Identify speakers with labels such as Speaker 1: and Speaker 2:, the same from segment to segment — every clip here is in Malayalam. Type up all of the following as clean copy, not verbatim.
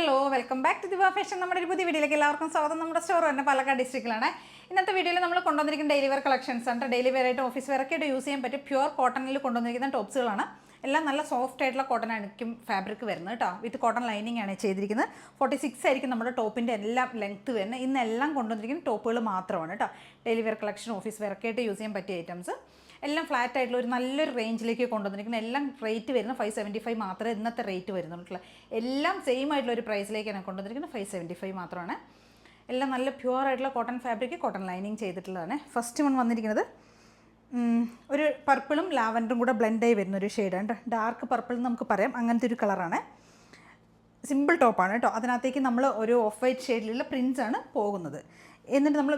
Speaker 1: ഹലോ വെൽക്കം ബാക്ക് ടു ദിവ ഫാഷൻ. നമ്മുടെ ഒരു പുതിയ വീഡിയോയിലേക്ക് എല്ലാവർക്കും സ്വാഗതം. നമ്മുടെ സ്റ്റോർ തന്നെ പാലക്കാട് ഡിസ്ട്രിക്റ്റിലാണ്. ഇന്നത്തെ വീഡിയോയിൽ നമ്മൾ കൊണ്ടുവന്നിരിക്കുന്ന ഡെയിലി വെയർ കളക്ഷൻസ് ആണ്. ഡെയിലി വെയർ ആയിട്ട് ഓഫീസ് വെയറൊക്കെ ആയിട്ട് യൂസ് ചെയ്യാൻ പറ്റും പ്യുവർ കോട്ടണിൽ കൊണ്ടുവന്നിരിക്കുന്ന ടോപ്സുകളാണ്. എല്ലാം നല്ല സോഫ്റ്റ് ആയിട്ടുള്ള കോട്ടൺ ആയിരിക്കും ഫാബ്രിക് വരുന്നത് കേട്ടോ. വിത്ത് കോട്ടൺ ലൈനിങ് ആണ് ചെയ്തിരിക്കുന്നത്. 46 ആയിരിക്കും നമ്മുടെ ടോപ്പിൻ്റെ എല്ലാം ലെങ്ത്ത് വരുന്നത്. ഇന്നെല്ലാം കൊണ്ടുവന്നിരിക്കുന്ന ടോപ്പുകൾ മാത്രമാണ് കേട്ടോ. ഡെയിലി വെയർ കളക്ഷൻ ഓഫീസ് വെയറൊക്കെ ആയിട്ട് യൂസ് ചെയ്യാൻ പറ്റിയ ഐറ്റംസ് എല്ലാം ഫ്ലാറ്റ് ആയിട്ടുള്ള ഒരു നല്ലൊരു റേഞ്ചിലേക്ക് കൊണ്ടുവന്നിരിക്കുന്നത്. എല്ലാം റേറ്റ് വരുന്നത് 575 മാത്രമേ ഇന്നത്തെ റേറ്റ് വരുന്നുള്ളൂ. എല്ലാം സെയിം ആയിട്ടുള്ള ഒരു പ്രൈസിലേക്കാണ് കൊണ്ടുവന്നിരിക്കുന്നത്. 575 മാത്രമാണ്. എല്ലാം നല്ല പ്യുവർ ആയിട്ടുള്ള കോട്ടൺ ഫാബ്രിക്, കോട്ടൺ ലൈനിങ് ചെയ്തിട്ടുള്ളതാണ്. ഫസ്റ്റ് വൺ വന്നിരിക്കുന്നത് ഒരു പർപ്പിളും ലാവൻഡറും കൂടെ ബ്ലെൻഡായി വരുന്നൊരു ഷെയ്ഡാണ്. ഡാർക്ക് പർപ്പിൾ എന്ന് നമുക്ക് പറയാം. അങ്ങനത്തെ ഒരു കളറാണ്. സിമ്പിൾ ടോപ്പാണ് കേട്ടോ. അതിനകത്തേക്ക് നമ്മൾ ഒരു ഓഫ് വൈറ്റ് ഷെയ്ഡിലുള്ള പ്രിൻസാണ് പോകുന്നത്. എന്നിട്ട് നമ്മൾ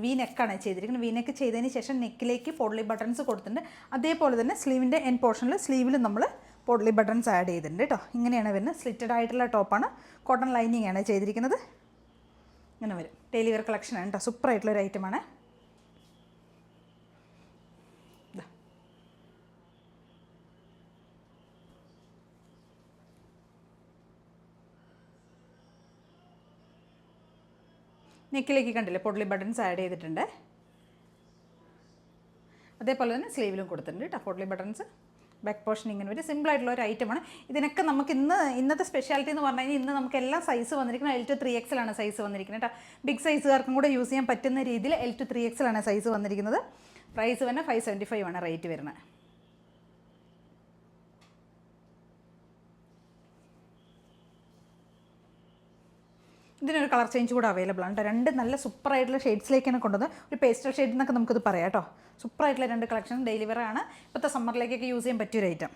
Speaker 1: വി നെക്കാണ് ചെയ്തിരിക്കുന്നത്. വി നെക്ക് ചെയ്തതിന് ശേഷം നെക്കിലേക്ക് പോഡ്ലി ബട്ടൺസ് കൊടുത്തിട്ടുണ്ട്. അതേപോലെ തന്നെ സ്ലീവിൻ്റെ എൻ പോർഷനിൽ സ്ലീവിൽ നമ്മൾ പോഡ്ലി ബട്ടൺസ് ആഡ് ചെയ്തിട്ടുണ്ട് കേട്ടോ. ഇങ്ങനെയാണ് വരുന്നത്. സ്ലിറ്റഡ് ആയിട്ടുള്ള ടോപ്പാണ്. കോട്ടൺ ലൈനിങ് ആണ് ചെയ്തിരിക്കുന്നത്. ഇങ്ങനെ വരും. ഡെയിലി വെയർ കളക്ഷനാണ് കേട്ടോ. സൂപ്പർ ആയിട്ടുള്ളൊരു ഐറ്റമാണ്. നെക്കിലേക്ക് കണ്ടില്ലേ പോഡ്ലി ബട്ടൺസ് ആഡ് ചെയ്തിട്ടുണ്ട്. അതേപോലെ തന്നെ സ്ലീവിലും കൊടുത്തിട്ടുണ്ട് കേട്ടോ പോഡ്ലി ബട്ടൺസ്. ബാക്ക് പോർഷൻ ഇങ്ങനെ ഒരു സിമ്പിളായിട്ടുള്ള ഒരു ഐറ്റമാണ്. ഇതിനൊക്കെ നമുക്ക് ഇന്നത്തെ സ്പെഷ്യാലിറ്റി എന്ന് പറഞ്ഞു കഴിഞ്ഞാൽ ഇന്ന് നമുക്ക് എല്ലാ സൈസ് വന്നിരിക്കുന്നത് L to 3XL ആണ് സൈസ് വന്നിരിക്കുന്നത് കേട്ടോ. ബിഗ് സൈസുകാർക്കും കൂടെ യൂസ് ചെയ്യാൻ പറ്റുന്ന രീതിയിൽ L to 3XL ആണ് സൈസ് വന്നിരിക്കുന്നത്. പ്രൈസ് തന്നെ 575 ആണ് റേറ്റ് വരുന്നത്. ഇതിനൊരു കളർ ചേഞ്ച് കൂടെ അവൈലബിൾ ആണ്. രണ്ട് നല്ല സൂപ്പറായിട്ടുള്ള ഷെയ്ഡ്സിലേക്കാണ് കൊണ്ടുവന്നത്. ഒരു പേസ്റ്റൽ ഷെയ്ഡ് എന്നൊക്കെ നമുക്കിത് പറയാം കേട്ടോ. സൂപ്പറായിട്ടുള്ള രണ്ട് കളക്ഷൻ ഡെയിലി വെയർ ആണ്. ഇപ്പോഴത്തെ സമ്മറിലേക്കൊക്കെ യൂസ് ചെയ്യാൻ പറ്റിയൊരു ഐറ്റം.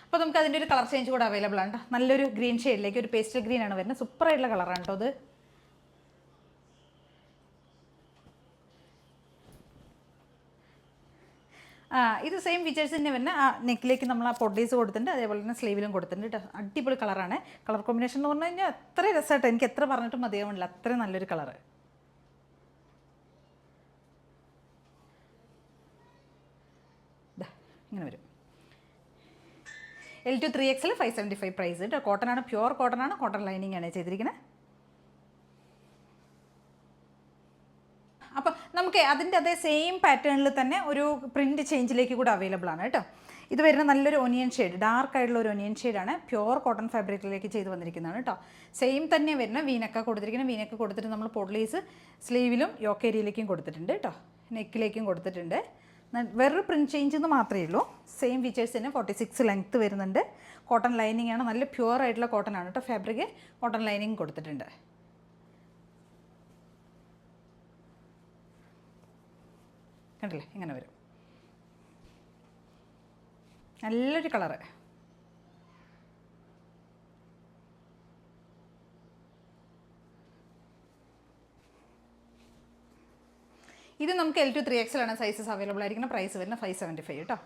Speaker 1: അപ്പോൾ നമുക്ക് അതിൻ്റെ ഒരു കളർ ചേഞ്ച് കൂടെ അവൈലബിൾ ആണ് കേട്ടോ. നല്ലൊരു ഗ്രീൻ ഷെയ്ഡിലേക്ക് ഒരു പേസ്റ്റൽ ഗ്രീൻ ആണ് വരുന്നത്. സൂപ്പറായിട്ടുള്ള കളറാണ് കേട്ടോ അത്. ഇത് സെയിം ഫീച്ചേഴ്സ് തന്നെ വരുന്ന നെക്കിലേക്ക് നമ്മൾ ആ പൊഡീസ് കൊടുത്തിട്ടുണ്ട്. അതേപോലെ തന്നെ സ്ലീവിലും കൊടുത്തിട്ടുണ്ട് കേട്ടോ. അടിപൊളി കളറാണ്. കളർ കോമ്പിനേഷൻ എന്ന് പറഞ്ഞു കഴിഞ്ഞാൽ അത്ര രസമായിട്ട് എനിക്ക് എത്ര പറഞ്ഞിട്ടും മതിയാവില്ല. അത്രയും നല്ലൊരു കളറ്. ഇങ്ങനെ വരും. L to 3XL 575 പ്രൈസ് കേട്ടോ. കോട്ടൺ ആണ്, പ്യുവർ കോട്ടൺ ആണ്. കോട്ടൺ ലൈനിങ് ആണ് ചെയ്തിരിക്കുന്നത്. അപ്പോൾ നമുക്ക് അതിൻ്റെ അതേ സെയിം പാറ്റേണിൽ തന്നെ ഒരു പ്രിൻറ്റ് ചേഞ്ചിലേക്ക് കൂടെ അവൈലബിൾ ആണ് കേട്ടോ. ഇത് വരുന്ന നല്ലൊരു ഒനിയൻ ഷെയ്ഡ്, ഡാർക്ക് ആയിട്ടുള്ള ഒരു ഒനിയൻ ഷെയ്ഡാണ്. പ്യുവർ കോട്ടൺ ഫാബ്രിക്കിലേക്ക് ചെയ്ത് വന്നിരിക്കുന്നതാണ് കേട്ടോ. സെയിം തന്നെ വരുന്ന വീനക്ക കൊടുത്തിരിക്കുന്നത്. വീനക്ക കൊടുത്തിട്ട് നമ്മൾ പോഡ്ലീസ് സ്ലീവിലും യോക്ക് ഏരിയയിലേക്കും കൊടുത്തിട്ടുണ്ട് കേട്ടോ. നെക്കിലേക്കും കൊടുത്തിട്ടുണ്ട്. വേറൊരു പ്രിൻറ്റ് ചേഞ്ച് എന്ന് മാത്രമേ ഉള്ളൂ. സെയിം ഫീച്ചേഴ്സ് തന്നെ 46 ലെങ്ത്ത് വരുന്നുണ്ട്. കോട്ടൺ ലൈനിങ് ആണ്. നല്ല പ്യുവർ ആയിട്ടുള്ള കോട്ടൺ ആണ് കേട്ടോ. ഫാബ്രിക് കോട്ടൺ ലൈനിങ് കൊടുത്തിട്ടുണ്ട്. കണ്ടില്ലേ ഇങ്ങനെ വരും. നല്ലൊരു കളറ്. ഇത് നമുക്ക് L to 3XL ആണ് സൈസസ് അവൈലബിൾ ആയിരിക്കുന്ന. പ്രൈസ് വരുന്ന 575 കേട്ടോ.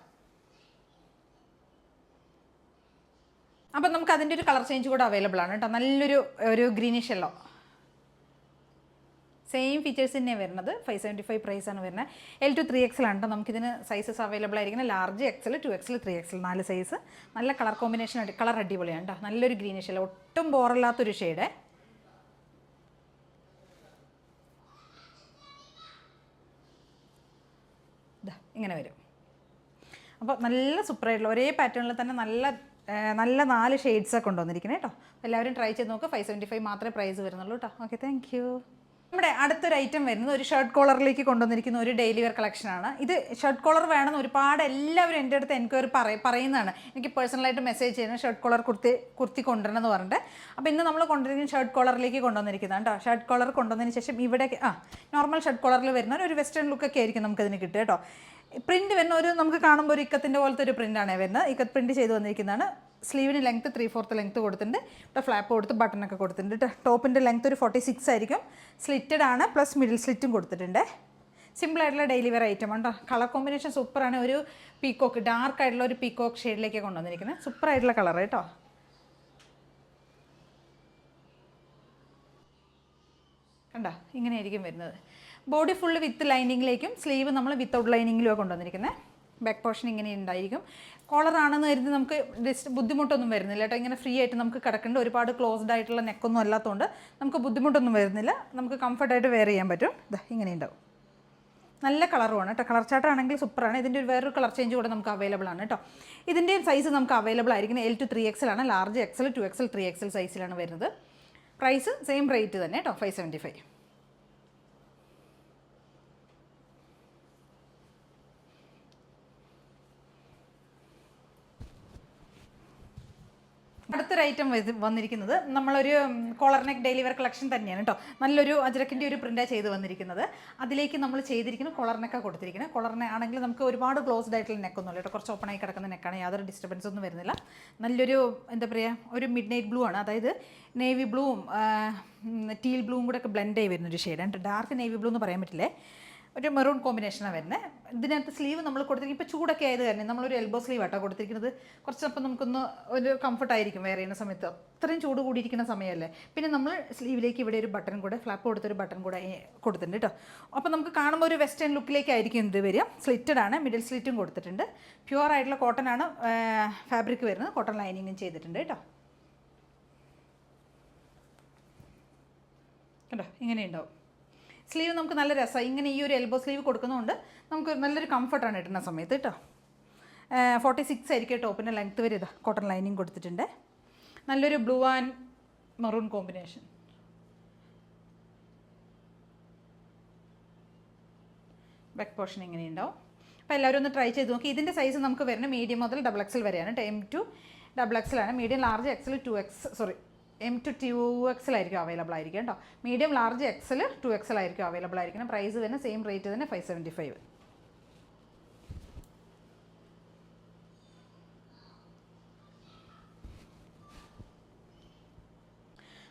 Speaker 1: അപ്പം നമുക്ക് അതിൻ്റെ ഒരു കളർ ചേഞ്ച് കൂടെ അവൈലബിൾ ആണ് കേട്ടോ. നല്ലൊരു ഗ്രീനിഷ് യെല്ലോ. സെയിം ഫീച്ചേഴ്സ് തന്നെയാണ് വരുന്നത്. 575 പ്രൈസാണ് വരുന്നത്. L to 3XL ആണ് കേട്ടോ. നമുക്കിതിന് സൈസസ് അവൈലബിൾ ആയിരിക്കുന്നത്. Large XL, 2XL, 3XL 4 size. നല്ല കളർ കോമ്പിനേഷൻ, കളർ അടിപൊളിയാണ് കേട്ടോ. നല്ലൊരു ഗ്രീനിഷ് യെല്ലോ, ഒട്ടും ബോറല്ലാത്തൊരു ഷെയ്ഡ്. ഇങ്ങനെ വരും. അപ്പോൾ നല്ല സൂപ്പറായിട്ടുള്ള ഒരേ പാറ്റേണിൽ തന്നെ നല്ല 4 ഷെയ്ഡ്സൊക്കെ കൊണ്ടുവന്നിരിക്കുന്നത് കേട്ടോ. എല്ലാവരും ട്രൈ ചെയ്ത് നോക്കുക. 575 മാത്രമേ പ്രൈസ് വരുന്നുള്ളൂ കേട്ടോ. Okay, thank you. നമ്മുടെ അടുത്തൊരു ഐറ്റം വരുന്നത് ഒരു ഷർട്ട് കോളറിലേക്ക് കൊണ്ടുവന്നിരിക്കുന്ന ഒരു ഡെയിലി വെയർ കളക്ഷനാണ്. ഇത് ഷർട്ട് കോളർ വേണമെന്ന് ഒരുപാട് എല്ലാവരും എൻ്റെ അടുത്ത് എൻക്വയറി പറയുന്നതാണ്. എനിക്ക് പേഴ്സണലായിട്ട് മെസ്സേജ് ചെയ്യുന്നത് ഷർട്ട് കോളർ കുർത്തി കൊണ്ടുവരണം എന്ന് പറഞ്ഞിട്ട്. അപ്പോൾ ഇന്ന് നമ്മൾ കൊണ്ടുവന്നിരിക്കുന്ന ഷർട്ട് കോളറിലേക്ക് കൊണ്ടുവന്നിരിക്കുന്നതാണ് കേട്ടോ. ഷർട്ട് കോളർ കൊണ്ടുവന്നതിന് ശേഷം ഇവിടെ നോർമൽ ഷർട്ട് കോളറിൽ വരുന്ന ഒരു വെസ്റ്റേൺ ലുക്കൊക്കെ ആയിരിക്കും നമുക്കതിന് കിട്ടുക കേട്ടോ. പ്രിൻറ്റ് വരുന്ന നമുക്ക് കാണുമ്പോൾ ഒരു ഇക്കത്തിൻ്റെ പോലത്തെ ഒരു പ്രിൻ്റാണ് വരുന്നത്. ഇക്കത്ത് പ്രിൻറ്റ് ചെയ്ത് വന്നിരിക്കുന്നതാണ്. സ്ലീവിന് ലെങ്ത്ത് 3/4 ലെങ്ത്ത് കൊടുത്തിട്ടുണ്ട്. ഇവിടെ ഫ്ലാപ്പ് കൊടുത്ത് ബട്ടണൊക്കെ കൊടുത്തിട്ടുണ്ട്. ടോപ്പിൻ്റെ ലെങ്ത്ത് ഒരു 46 ആയിരിക്കും. സ്ലിറ്റഡ് ആണ്, പ്ലസ് മിഡിൽ സ്ലിറ്റും കൊടുത്തിട്ടുണ്ട്. സിമ്പിളായിട്ടുള്ള ഡെയിലി വെയർ ഐറ്റം ആണ്. കളർ കോമ്പിനേഷൻ സൂപ്പറാണ്. ഒരു പീക്കോക്ക്, ഡാർക്ക് ആയിട്ടുള്ള ഒരു പീക്കോക്ക് ഷെയ്ഡിലേക്ക് കൊണ്ടുവന്നിരിക്കുന്നത്. സൂപ്പറായിട്ടുള്ള കളർ കേട്ടോ. കണ്ടോ ഇങ്ങനെയായിരിക്കും വരുന്നത്. ബോഡി ഫുള്ള് വിത്ത് ലൈനിങ്ങിലേക്കും സ്ലീവ് നമ്മൾ വിത്തൗട്ട് ലൈനിങ്ങിലുമാണ് കൊണ്ടുവന്നിരിക്കുന്നത്. ബാക്ക് പോർഷൻ ഇങ്ങനെ ഉണ്ടായിരിക്കും. കോളറാണെന്ന് കരുതി നമുക്ക് ബുദ്ധിമുട്ടൊന്നും വരുന്നില്ല കേട്ടോ. ഇങ്ങനെ ഫ്രീ ആയിട്ട് നമുക്ക് കിടക്കേണ്ട, ഒരുപാട് ക്ലോസ്ഡ് ആയിട്ടുള്ള നെക്കൊന്നും അല്ലാത്തതുകൊണ്ട് നമുക്ക് ബുദ്ധിമുട്ടൊന്നും വരുന്നില്ല. നമുക്ക് കംഫർട്ടായിട്ട് വെയർ ചെയ്യാൻ പറ്റും. ഇതാ ഇങ്ങനെ ഉണ്ടാവും. നല്ല കളറുമാണ് കേട്ടോ. കളർ ചാർട്ടാണെങ്കിൽ സൂപ്പറാണ്. ഇതിൻ്റെ ഒരു വേറൊരു കളർ ചേഞ്ച് കൂടെ നമുക്ക് അവൈലബിൾ ആണ് കേട്ടോ. ഇതിൻ്റെയും സൈസ് നമുക്ക് അവൈലബിൾ ആയിരിക്കുന്നത് L to 3XL ആണ്. ലാർജ് XL, 2XL, 3XL സൈസിലാണ് വരുന്നത്. പ്രൈസ് സെയിം റേറ്റ് തന്നെ കേട്ടോ, 575. അടുത്തൊരു ഐറ്റം വന്നിരിക്കുന്നത് നമ്മളൊരു collar neck daily wear collection തന്നെയാണ് കേട്ടോ. നല്ലൊരു അജ്രക്കിൻ്റെ ഒരു പ്രിൻ്റാണ് ചെയ്ത് വന്നിരിക്കുന്നത്. അതിലേക്ക് നമ്മൾ ചെയ്തിരിക്കുന്ന കോളർ നെക്കാണ് കൊടുത്തിരിക്കുന്നത്. കോളറിനെ ആണെങ്കിൽ നമുക്ക് ഒരുപാട് ക്ലോസ്ഡ് ആയിട്ടുള്ള നെക്കൊന്നുമില്ല കേട്ടോ. കുറച്ച് ഓപ്പൺ ആയി കിടക്കുന്ന നെക്കാണ്. യാതൊരു ഡിസ്റ്റർബൻസ് ഒന്നും വരുന്നില്ല. നല്ലൊരു എന്താ പറയുക, ഒരു മിഡ് നൈറ്റ് ബ്ലൂ ആണ്. അതായത് നേവി ബ്ലൂവും ടീൽ ബ്ലൂവും കൂടെ ഒക്കെ ബ്ലെൻഡ് ആയി വരുന്നൊരു ഷെയ്ഡാണ്. ഡാർക്ക് നേവി ബ്ലൂ എന്ന് പറയാൻ പറ്റില്ലേ, ഒരു മെറൂൺ കോമ്പിനേഷനാണ് വരുന്നത്. ഇതിനകത്ത് സ്ലീവ് നമ്മൾ കൊടുത്തിരിക്കും. ഇപ്പോൾ ചൂടൊക്കെ ആയത് കാരണം നമ്മളൊരു എൽബോ സ്ലീവ് ആട്ടോ കൊടുത്തിരിക്കുന്നത്. കുറച്ചപ്പം നമുക്കൊന്ന് ഒരു കംഫർട്ടായിരിക്കും വേറെ ചെയ്യുന്ന സമയത്ത്. അത്രയും ചൂട് കൂടിയിരിക്കുന്ന സമയമല്ലേ. പിന്നെ നമ്മൾ സ്ലീവിലേക്ക് ഇവിടെ ഒരു ബട്ടൺ കൂടെ, ഫ്ലാപ്പ് കൊടുത്തൊരു ബട്ടൺ കൂടെ കൊടുത്തിട്ടുണ്ട് കേട്ടോ. അപ്പോൾ നമുക്ക് കാണുമ്പോൾ ഒരു വെസ്റ്റേൺ ലുക്കിലേക്കായിരിക്കും ഇത് വരിക. സ്ലിറ്റഡ് ആണ്, മിഡിൽ സ്ലിറ്റും കൊടുത്തിട്ടുണ്ട്. പ്യുവർ ആയിട്ടുള്ള കോട്ടൺ ആണ് ഫാബ്രിക് വരുന്നത്. കോട്ടൺ ലൈനിങ്ങും ചെയ്തിട്ടുണ്ട് കേട്ടോ. കേട്ടോ ഇങ്ങനെ ഉണ്ടാവും. സ്ലീവ് നമുക്ക് നല്ല രസമാണ്. ഇങ്ങനെ ഈ ഒരു എൽബോ സ്ലീവ് കൊടുക്കുന്നതുകൊണ്ട് നമുക്ക് നല്ലൊരു കംഫർട്ടാണ് ഇടുന്ന സമയത്ത് കേട്ടോ. 46 ആയിരിക്കും ടോപ്പിൻ്റെ ലെങ്ത്ത് വരിക. കോട്ടൺ ലൈനിങ് കൊടുത്തിട്ടുണ്ട്. നല്ലൊരു blue and maroon combination. Back portion ഇങ്ങനെ ഉണ്ടാവും. അപ്പോൾ എല്ലാവരും ഒന്ന് ട്രൈ ചെയ്ത് നോക്കി. ഇതിൻ്റെ സൈസ് നമുക്ക് വരുന്നത് മീഡിയം മുതൽ XXL വരെയാണ്. M to XXL ആണ്. Medium large XL, M to 2XL ആയിരിക്കും അവൈലബിൾ ആയിരിക്കും കേട്ടോ. മീഡിയം ലാർജ് XL, 2XL ആയിരിക്കും അവൈലബിൾ ആയിരിക്കണം. പ്രൈസ് തന്നെ സെയിം റേറ്റ് തന്നെ 575.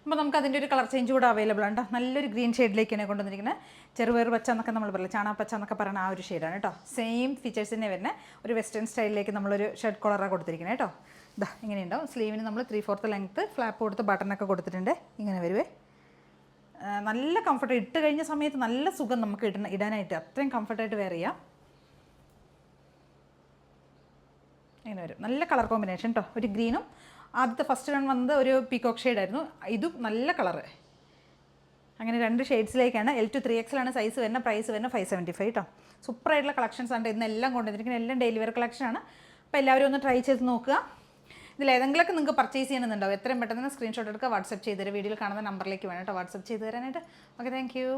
Speaker 1: അപ്പോൾ നമുക്ക് അതിൻ്റെ ഒരു കളർ ചേഞ്ച് കൂടെ അവൈലബിൾ ആണ് കേട്ടോ. നല്ലൊരു ഗ്രീൻ ഷെയ്ഡിലേക്കാണ് കൊണ്ടുവന്നിരിക്കുന്നത്. ചെറുപയർ പച്ച എന്നൊക്കെ നമ്മൾ പറയില്ല, ചാണകപ്പച്ച എന്നൊക്കെ പറയുന്ന ആ ഒരു ഷെയ്ഡാണ് കേട്ടോ. സെയിം ഫീച്ചേഴ്സ് തന്നെ വരുന്ന ഒരു വെസ്റ്റേൺ സ്റ്റൈലിലേക്ക് നമ്മളൊരു ഷർട്ട് കോളറാണ് കൊടുത്തിരിക്കുന്നത് കേട്ടോ. ഇതാ ഇങ്ങനെ ഉണ്ടാവും. സ്ലീവിന് നമ്മൾ 3/4 ലെങ്ത്ത് ഫ്ലാപ്പ് കൊടുത്ത് ബട്ടണൊക്കെ കൊടുത്തിട്ടുണ്ട്. ഇങ്ങനെ വരുവേ. നല്ല കംഫർട്ട്. ഇട്ട് കഴിഞ്ഞ സമയത്ത് നല്ല സുഖം നമുക്ക് ഇടാനായിട്ട്. അത്രയും കംഫർട്ടായിട്ട് വെയർ ചെയ്യാം. ഇങ്ങനെ വരും. നല്ല കളർ കോമ്പിനേഷൻ കേട്ടോ. ഒരു ഗ്രീനും ആദ്യത്തെ ഫസ്റ്റ് റൺ വന്നത് ഒരു പീകോക്ക് ഷെയ്ഡായിരുന്നു. ഇതും നല്ല കളറ്. അങ്ങനെ 2 ഷെയ്ഡ്സിലേക്കാണ്. L to 3XL ആണ് സൈസ് വരുന്ന. പ്രൈസ് വരുന്ന 575 കേട്ടോ. സൂപ്പറായിട്ടുള്ള കളക്ഷൻസ് ആണ് ഇന്നെല്ലാം കൊണ്ടുവന്നിരിക്കുന്നത്. എല്ലാം ഡെയിലി വെയർ കളക്ഷനാണ്. അപ്പോൾ എല്ലാവരും ഒന്ന് ട്രൈ ചെയ്ത് നോക്കുക. ഇതിലേതെങ്കിലുമൊക്കെ നിങ്ങൾക്ക് പർച്ചേസ് ചെയ്യണമെന്നുണ്ടാവും. എത്രയും പെട്ടെന്ന് സ്ക്രീൻഷോട്ട് എടുക്കുക, വാട്സപ്പ് ചെയ്ത് തരാം. വീഡിയോയിൽ കാണുന്ന നമ്പറിലേക്ക് വേണം കേട്ടോ വാട്സപ്പ് ചെയ്ത് തരാനായിട്ട്. Okay, thank you.